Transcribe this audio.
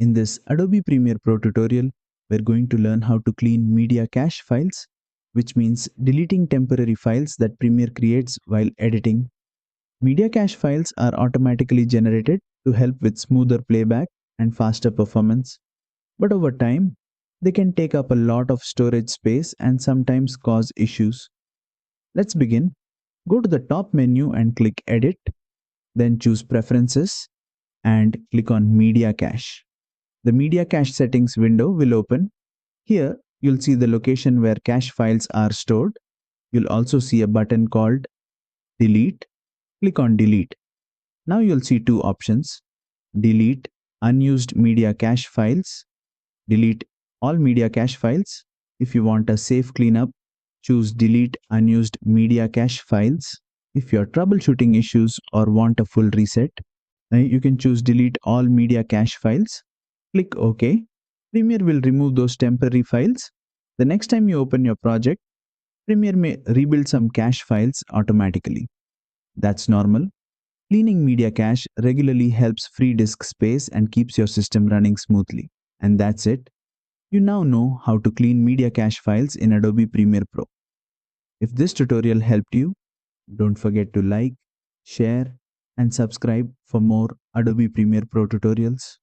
In this Adobe Premiere Pro tutorial, we're going to learn how to clean media cache files, which means deleting temporary files that Premiere creates while editing. Media cache files are automatically generated to help with smoother playback and faster performance. But over time, they can take up a lot of storage space and sometimes cause issues. Let's begin. Go to the top menu and click Edit, then choose Preferences and click on Media Cache. The Media Cache Settings window will open. Here, you'll see the location where cache files are stored. You'll also see a button called Delete. Click on Delete. Now you'll see two options: Delete unused media cache files, delete all media cache files. If you want a safe cleanup, choose Delete unused media cache files. If you're troubleshooting issues or want a full reset, you can choose Delete all media cache files. Click OK. Premiere will remove those temporary files. The next time you open your project, Premiere may rebuild some cache files automatically. That's normal. Cleaning media cache regularly helps free disk space and keeps your system running smoothly. And that's it. You now know how to clean media cache files in Adobe Premiere Pro. If this tutorial helped you, don't forget to like, share, and subscribe for more Adobe Premiere Pro tutorials.